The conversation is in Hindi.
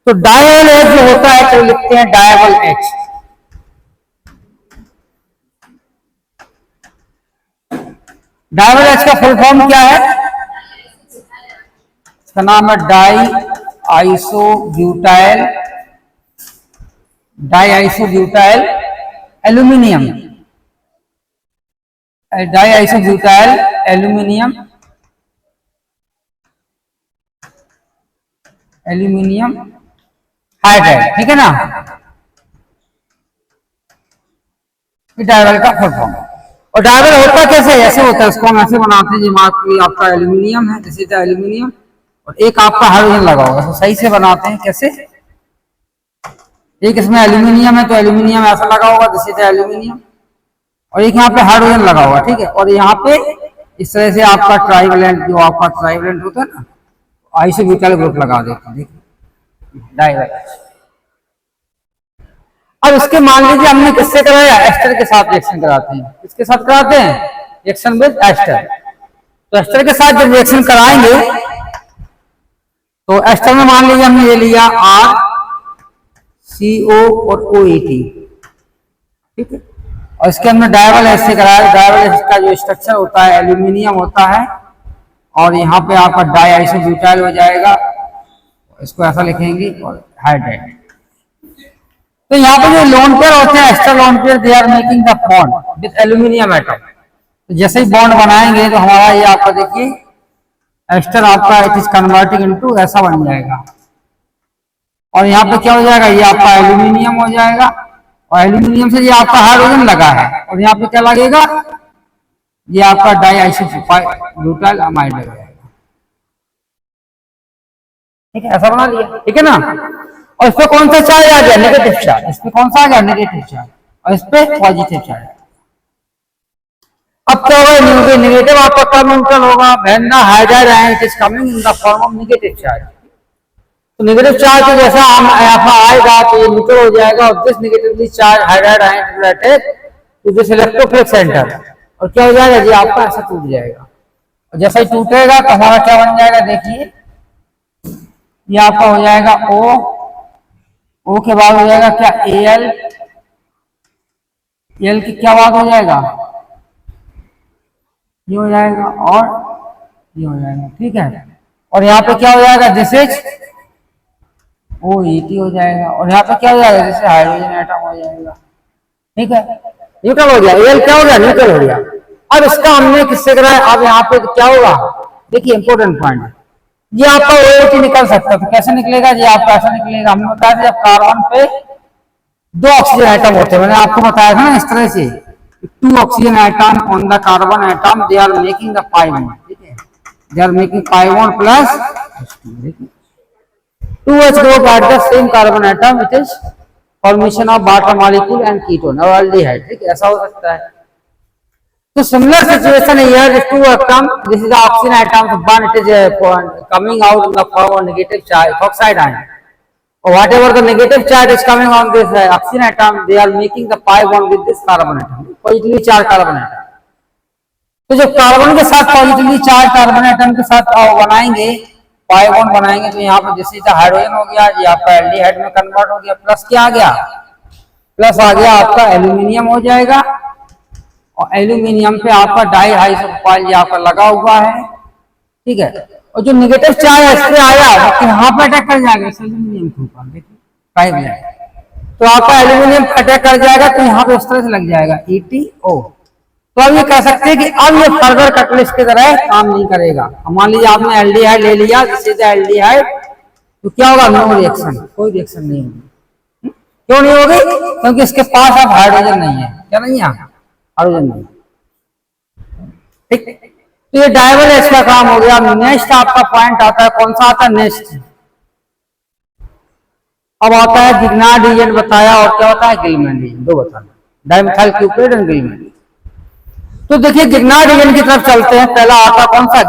तो डायवल एच जो होता है तो लिखते हैं डायवल एच। डायवल एच का फुल फॉर्म क्या है? इसका नाम है die isobutyl aluminium. Die isobutyl aluminium hydride, ठीक है ना। डायवल का फुल फॉर्म। और डायवल होता कैसे? ऐसे होता है, इसको हम ऐसे बनाते हैं, जी आपका एल्यूमिनियम है, दिस इज द एल्यूमिनियम, और एक आपका हाइड्रोजन लगा होगा। तो सही से बनाते हैं कैसे? एक इसमें एल्यूमिनियम है तो एल्यूमिनियम ऐसा लगा होगा, दिस इज द एल्यूमिनियम, और एक यहाँ पे हाइड्रोजन लगा होगा, ठीक है। और यहाँ पे इस तरह से आपका ट्राइवेलेंट, जो आपका ट्राइवेलेंट होता है ना, आइसोब्यूटाइल ग्रुप लगा देते हैं, देखिए डायवल। अब इसके मान लीजिए हमने किससे कराया? एस्टर के साथ रिएक्शन कराते हैं। किसके साथ कराते हैं? Reaction with ester. तो एस्टर के साथ जब रिएक्शन कराएंगे तो एस्टर में मान लीजिए हमने ये लिया RCO और OET, ठीक है। और इसके अंदर डायवल एच से कराया। डायवल एच का जो स्ट्रक्चर होता है एल्यूमिनियम होता है, और यहाँ पे आपका डाई आइसोब्यूटाइल हो जाएगा, इसको ऐसा लिखेंगे, और हाइड्राइड। तो यहाँ पे जो लोन पेयर होते हैं, ester lone pair, they are making the bond with aluminium atom. तो जैसे ही बॉन्ड बनाएंगे तो हमारा ये आपका देखिए एस्टर आपका इट इज कन्वर्टिंग इनटू ऐसा बन जाएगा, और यहाँ पे क्या हो जाएगा? ये आपका एल्यूमिनियम हो जाएगा, और एल्यूमिनियम से ये आपका हाइड्रोजन लगा है, और यहाँ पे क्या लगेगा? ये आपका डाई आइसोब्यूटाइल अमाइड लग जाएगा, ठीक है। ऐसा बना लिया, ठीक है ना। और इस पे कौन सा चार्ज आ गया? Negative charge. इस पे कौन सा आ गया? नेगेटिव चार्ज, और इस पे पॉजिटिव चार्ज। अब क्या होगा? नेगेटिव आपका कब न्यूट्रल होगा? When the hydride ion it is coming in the form of negative charge. तो नेगेटिव चार्ज जैसा आएगा तो ये न्यूट्रल हो जाएगा, और this negatively charged hydride ion related to this electrophilic centre, और क्या हो जाएगा? ये आपका ऐसा टूट जाएगा। और जैसा ही टूटेगा तो हमारा क्या बन जाएगा? देखिए ये आपका हो जाएगा O के बाद हो जाएगा क्या? Al की क्या बात हो जाएगा? ये हो जाएगा, और ये हो जाएगा, ठीक है। और यहाँ पे क्या हो जाएगा? दिस इज OET हो जाएगा, और यहाँ पे क्या हो जाएगा? जैसे हाइड्रोजन एटम हो जाएगा, ठीक है। न्यूट्रल हो गया, Al क्या हो गया? न्यूट्रल हो गया। अब इसका हमने किससे कराया? अब यहाँ पे क्या होगा? देखिए इंपोर्टेंट पॉइंट, ये आपका OH निकल सकता है। तो कैसे निकलेगा? ये आपका ऐसा निकलेगा। हमने बताया था जब कार्बन पे 2 ऑक्सीजन एटम होते हैं, मैंने आपको बताया था ना इस तरह से, 2 oxygen atom on the carbon atom, they are making the pi bond, ठीक है। They are making pi bond plus 2H group at the same carbon atom, it is formation of water molecule and ketone or aldehyde, ठीक है। ऐसा हो सकता है। तो similar situation here, two atom, this is the oxygen atom, so one it is coming out in the form of negative charge, oxide ion, or whatever the negative charge is coming on this oxygen atom, they are making the pi bond with this carbon atom, positively charged carbon atom। तो जब कार्बन के साथ पॉजिटिवली चार्ज कार्बन एटम के साथ बनाएंगे, पाई बॉन्ड बनाएंगे, तो यहाँ पर जैसे हाइड्रोजन हो गया, ये आपका एल्डिहाइड में कन्वर्ट हो गया, प्लस क्या आ गया? प्लस आ गया आपका एल्यूमिनियम हो जाएगा, और एल्यूमिनियम पे आपका डाई आइसोप्रोपाइल यहाँ पर लगा हुआ है, ठीक है। और जो नेगेटिव चार्ज इस पे आया तो यहाँ पे अटैक कर जाएगा एल्यूमिनियम के ऊपर, देखिए तो आपका एल्यूमिनियम अटैक कर जाएगा, तो यहाँ पे उस तरह से लग जाएगा ETO। तो अब ये कह सकते हैं कि अब ये फर्दर कैटलिस्ट की तरह काम नहीं करेगा। मान लीजिए आपने एल्डिहाइड ले लिया, दिस इज एल्डिहाइड, तो क्या होगा? नो रिएक्शन, कोई रिएक्शन नहीं होगी। क्यों नहीं होगी? क्योंकि इसके पास अब हाइड्रोजन नहीं है। क्या नहीं है? हाइड्रोजन नहीं, ठीक। तो ये डायवल एच का काम हो गया। नेक्स्ट आपका पॉइंट आता है, कौन सा आता है? नेक्स्ट अब आता है गिग्नार्ड रीजन बताया, और क्या होता है? गिलमैन रीजन, दो बताना, डाइमेथाइल क्यूप्रेट एंड गिलमैन। तो देखिए गिग्नार्ड रीजन की तरफ चलते हैं। पहला आता कौन सा?